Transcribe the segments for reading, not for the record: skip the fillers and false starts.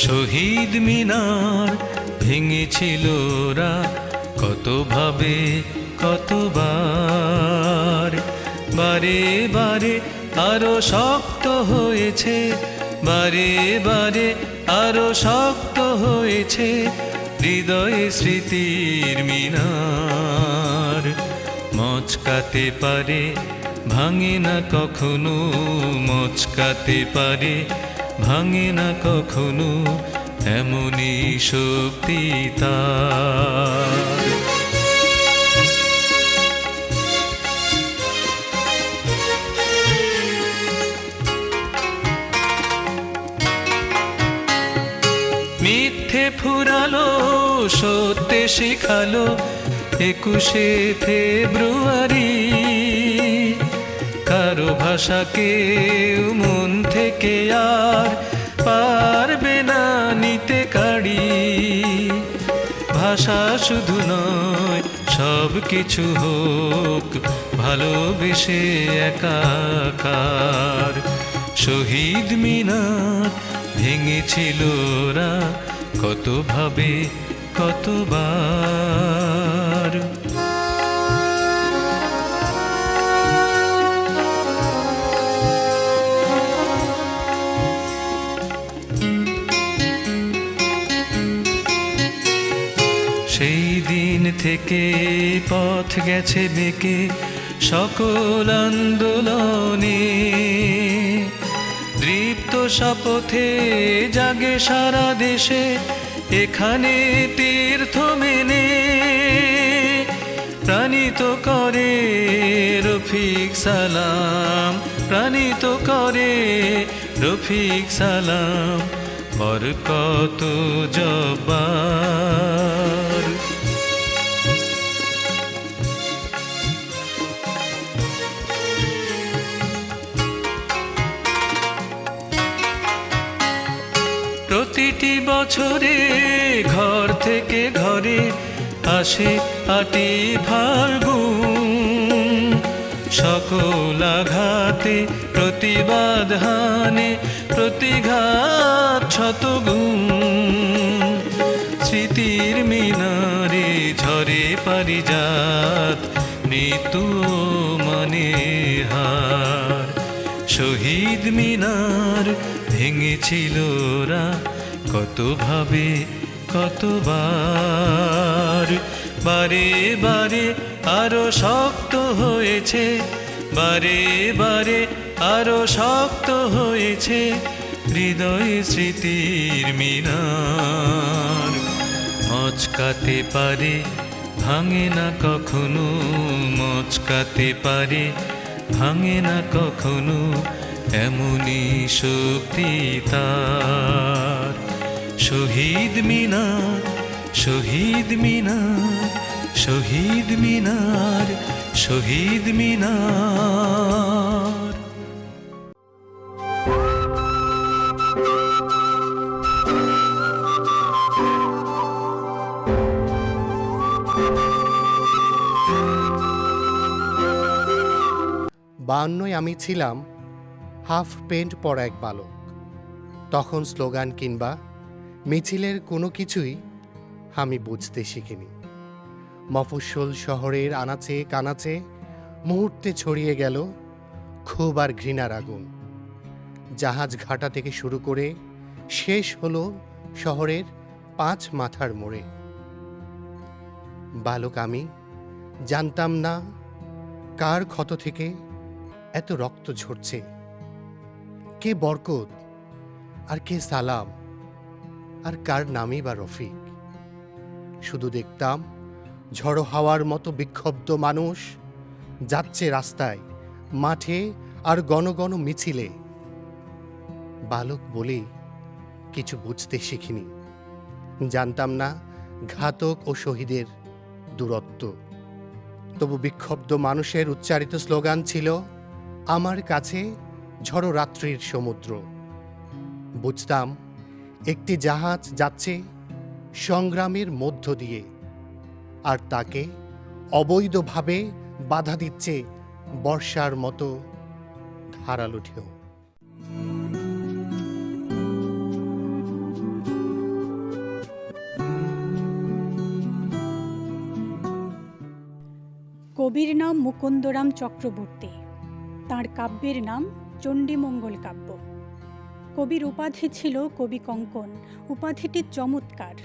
শহীদ মিনার ভেঙেছিল ওরা কতভাবে কতবার, বারে বারে আরো শক্ত হয়েছে, বারে বারে আরো শক্ত হয়েছে হৃদয়ে স্মৃতির মিনার। মচকাতে পারে ভাঙে না কখনো, মচকাতে পারে ভাঙে না কখনো, এমনই শক্তি তার। মিথ্যে ফুরালো সত্যে শেখালো 21শে ফেব্রুয়ারি। কারো ভাষাকে মন থেকে আর পারবে না নিতে কাড়ি। ভাষা শুধু নয় সব কিছু হোক ভালোবেসে একাকার। শহীদ মিনার ভেঙেছিল ওরা কতভাবে কতবার। সেই দিন থেকে পথ গেছে বেঁকে সকল আন্দোলনে। দৃপ্ত শপথে জাগে সারা দেশে এখানে তীর্থ মেনে। প্রাণিত করে রফিক সালাম, প্রাণিত করে রফিক সালাম, বরকত জব্বার। প্রতিটি বছরে ঘর থেকে ঘরে আসে 8ই ফাল্গুন। সকল আঘাতে প্রতিবাদ হানে প্রতিঘাত শতগুণ। স্মৃতির মিনারে ঝরে পারিজাত মৃত্যু মানে হার। শহীদ মিনার ভেঙেছিল ওরা কতভাবে কতবার। বারে বারে আরো শক্ত হয়েছে, বারে বারে আরো শক্ত হয়েছে হৃদয়ে স্মৃতির মিনার। মচকাতে পারে ভাঙে না কখনো, মচকাতে পারে ভাঙে না কখনো, এমনই শক্তি তার। শহীদ মিনার, শহীদ মিনার, শহীদ মিনার, শহীদ মিনার। বায়ান্নয় আমি ছিলাম হাফ প্যান্ট পরা এক বালক। তখন স্লোগান কিংবা মিছিলের কোনো কিছুই আমি বুঝতে শিখিনি। মফস্বল শহরের আনাচে কানাচে মুহূর্তে ছড়িয়ে গেল ক্ষোভ আর ঘৃণার আগুন। জাহাজ ঘাটা থেকে শুরু করে শেষ হলো শহরের 5 মাথার মোড়ে। বালক আমি জানতাম না কার ক্ষত থেকে এত রক্ত ঝরছে, কে বরকত আর কে সালাম, আর কার নামই বা রফিক। শুধু দেখতাম ঝড়ো হাওয়ার মতো বিক্ষুব্ধ মানুষ যাচ্ছে রাস্তায়, মাঠে আর গণ মিছিলে। বালক বলেই কিছু বুঝতে শিখিনি, জানতাম না ঘাতক ও শহীদের দূরত্ব। তবু বিক্ষুব্ধ মানুষের উচ্চারিত স্লোগান ছিল আমার কাছে ঝড়ো রাত্রির সমুদ্র। বুঝতাম একটি জাহাজ যাচ্ছে সংগ্রামের মধ্য দিয়ে, আর তাকে অবৈধভাবে বাধা দিচ্ছে বর্ষার মতো ধারালো ঢেউ। কবির নাম মুকুন্দরাম চক্রবর্তী। তাঁর কাব্যের নাম চণ্ডীমঙ্গল কাব্য। কবির উপাধি ছিল কবি কঙ্কন। উপাধিটি চমৎকার।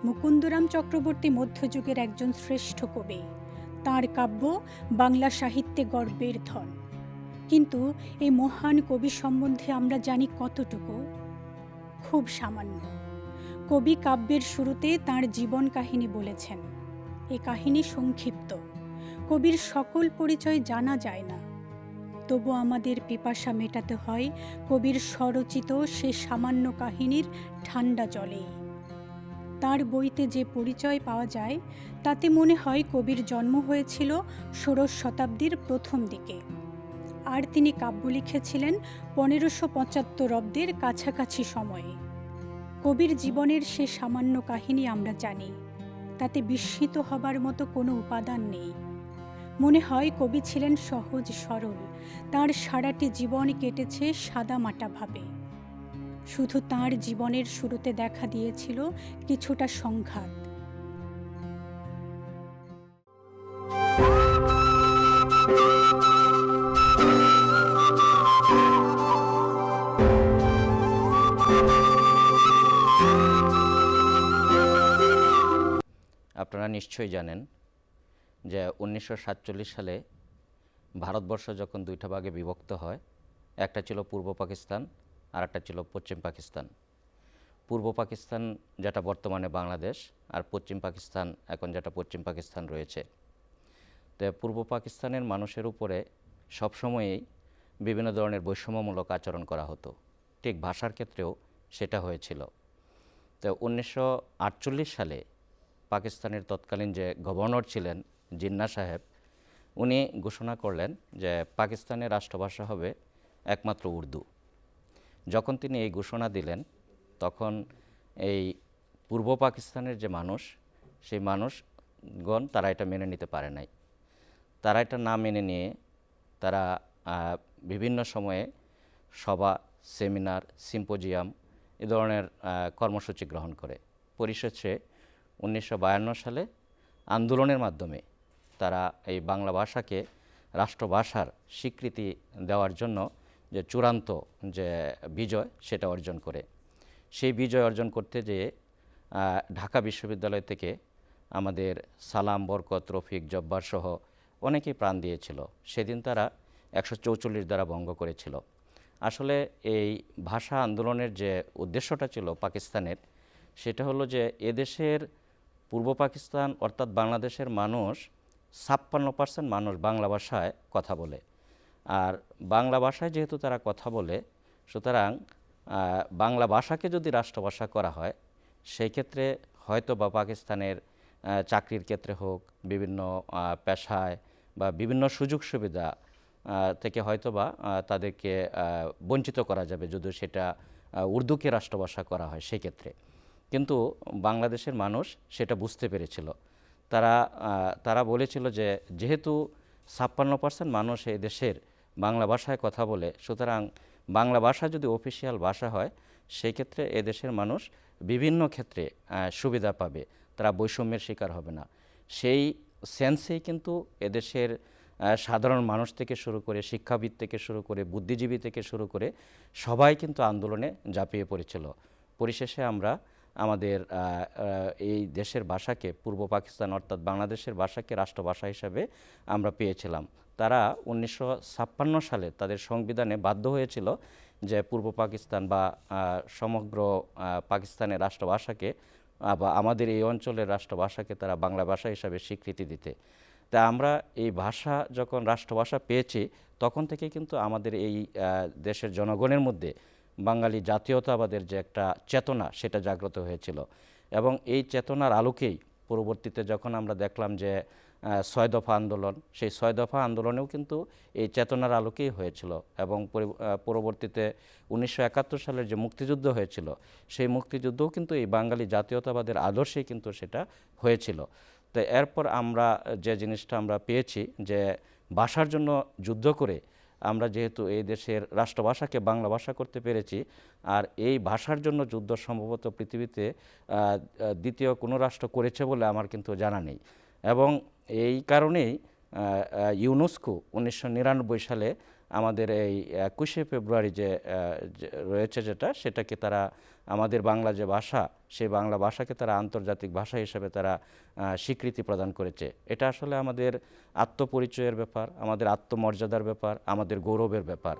মুকুন্দরাম চক্রবর্তী মধ্যযুগের একজন শ্রেষ্ঠ কবি। তাঁর কাব্য বাংলা সাহিত্যে গর্বের ধন। কিন্তু এই মহান কবি সম্বন্ধে আমরা জানি কতটুকু? খুব সামান্য। কবি কাব্যের শুরুতে তাঁর জীবন কাহিনী বলেছেন। এ কাহিনী সংক্ষিপ্ত, কবির সকল পরিচয় জানা যায় না। তবু আমাদের পিপাসা মেটাতে হয় কবির স্বরচিত সে সামান্য কাহিনীর ঠান্ডা জলেই। তার বইতে যে পরিচয় পাওয়া যায় তাতে মনে হয় কবির জন্ম হয়েছিল ষোড়শ শতাব্দীর প্রথম দিকে, আর তিনি কাব্য লিখেছিলেন 1575 অব্দের কাছাকাছি সময়ে। কবির জীবনের সে সামান্য কাহিনী আমরা জানি, তাতে বিস্মিত হবার মতো কোনো উপাদান নেই। মনে হয় কবি ছিলেন সহজ সরল, তাঁর সারাটি জীবন কেটেছে সাদামাটাভাবে। শুধু তাঁর জীবনের শুরুতে দেখা দিয়েছিল কিছুটা সংঘাত। আপনারা নিশ্চয়ই জানেন যে 1947 সালে ভারতবর্ষ যখন দুইটা ভাগে বিভক্ত হয়, একটা ছিল পূর্ব পাকিস্তান আর একটা ছিল পশ্চিম পাকিস্তান। পূর্ব পাকিস্তান যেটা বর্তমানে বাংলাদেশ, আর পশ্চিম পাকিস্তান এখন যেটা পশ্চিম পাকিস্তান রয়েছে। তো পূর্ব পাকিস্তানের মানুষের উপরে সবসময়ই বিভিন্ন ধরনের বৈষম্যমূলক আচরণ করা হতো, ঠিক ভাষার ক্ষেত্রেও সেটা হয়েছিল। তো 1948 সালে পাকিস্তানের তৎকালীন যে গভর্নর ছিলেন জিন্না সাহেব, উনি ঘোষণা করলেন যে পাকিস্তানের রাষ্ট্রভাষা হবে একমাত্র উর্দু। যখন তিনি এই ঘোষণা দিলেন তখন এই পূর্ব পাকিস্তানের যে মানুষ, সেই মানুষগণ তারা এটা মেনে নিতে পারে নাই। তারা এটা না মেনে নিয়ে তারা বিভিন্ন সময়ে সভা, সেমিনার, সিম্পোজিয়াম এ ধরনের কর্মসূচি গ্রহণ করে। পরিশেষে 1952 সালে আন্দোলনের মাধ্যমে তারা এই বাংলা ভাষাকে রাষ্ট্রভাষার স্বীকৃতি দেওয়ার জন্য যে চূড়ান্ত যে বিজয়, সেটা অর্জন করে। সেই বিজয় অর্জন করতে যেয়ে ঢাকা বিশ্ববিদ্যালয় থেকে আমাদের সালাম, বরকত, রফিক, জব্বার সহ অনেকেই প্রাণ দিয়েছিল। সেদিন তারা 144 দ্বারা ভঙ্গ করেছিল। আসলে এই ভাষা আন্দোলনের যে উদ্দেশ্যটা ছিল পাকিস্তানের, সেটা হলো যে এদেশের পূর্ব পাকিস্তান অর্থাৎ বাংলাদেশের মানুষ 56% মানুষ বাংলা ভাষায় কথা বলে। আর বাংলা ভাষায় যেহেতু তারা কথা বলে, সুতরাং বাংলা ভাষাকে যদি রাষ্ট্রভাষা করা হয়, সেই ক্ষেত্রে হয়তো বা পাকিস্তানের চাকরির ক্ষেত্রে হোক, বিভিন্ন পেশায় বা বিভিন্ন সুযোগ সুবিধা থেকে হয়তো বা তাদেরকে বঞ্চিত করা যাবে যদি সেটা উর্দুকে রাষ্ট্রভাষা করা হয় সেক্ষেত্রে। কিন্তু বাংলাদেশের মানুষ সেটা বুঝতে পেরেছিল। তারা বলেছিল যে যেহেতু 56% মানুষ এই দেশের বাংলা ভাষায় কথা বলে, সুতরাং বাংলা ভাষা যদি অফিসিয়াল ভাষা হয়, সেই ক্ষেত্রে এদেশের মানুষ বিভিন্ন ক্ষেত্রে সুবিধা পাবে, তারা বৈষম্যের শিকার হবে না। সেই সেন্সেই কিন্তু এদেশের সাধারণ মানুষ থেকে শুরু করে, শিক্ষাবিদ থেকে শুরু করে, বুদ্ধিজীবী থেকে শুরু করে সবাই কিন্তু আন্দোলনে ঝাঁপিয়ে পড়েছিল। পরিশেষে আমরা আমাদের এই দেশের ভাষাকে, পূর্ব পাকিস্তান অর্থাৎ বাংলাদেশের ভাষাকে রাষ্ট্রভাষা হিসাবে আমরা পেয়েছিলাম। তারা 1956 সালে তাদের সংবিধানে বাধ্য হয়েছিল যে পূর্ব পাকিস্তান বা সমগ্র পাকিস্তানের রাষ্ট্রভাষাকে বা আমাদের এই অঞ্চলের রাষ্ট্রভাষাকে তারা বাংলা ভাষা হিসাবে স্বীকৃতি দিতে। তা আমরা এই ভাষা যখন রাষ্ট্রভাষা পেয়েছি তখন থেকে কিন্তু আমাদের এই দেশের জনগণের মধ্যে বাঙালি জাতীয়তাবাদের যে একটা চেতনা সেটা জাগ্রত হয়েছিল এবং এই চেতনার আলোকেই পরবর্তীতে যখন আমরা দেখলাম যে ৬ দফা আন্দোলন, সেই ৬ দফা আন্দোলনেও কিন্তু এই চেতনার আলোকেই হয়েছিল এবং পরবর্তীতে ১৯৭১ সালের যে মুক্তিযুদ্ধ হয়েছিল সেই মুক্তিযুদ্ধও কিন্তু এই বাঙালি জাতীয়তাবাদের আদর্শেই কিন্তু সেটা হয়েছিল। তো এরপর আমরা যে জিনিসটা আমরা পেয়েছি যে ভাষার জন্য যুদ্ধ করে আমরা যেহেতু এই দেশের রাষ্ট্রভাষাকে বাংলা ভাষা করতে পেরেছি, আর এই ভাষার জন্য যুদ্ধ সম্ভবত পৃথিবীতে দ্বিতীয় কোনো রাষ্ট্র করেছে বলে আমার কিন্তু জানা নেই। এবং এই কারণেই ইউনেস্কো ১৯৯৯ সালে আমাদের এই ২১শে ফেব্রুয়ারি যে রয়েছে সেটাকে তারা আমাদের বাংলা যে ভাষা সেই বাংলা ভাষাকে তারা আন্তর্জাতিক ভাষা হিসেবে তারা স্বীকৃতি প্রদান করেছে। এটা আসলে আমাদের আত্মপরিচয়ের ব্যাপার, আমাদের আত্মমর্যাদার ব্যাপার, আমাদের গৌরবের ব্যাপার।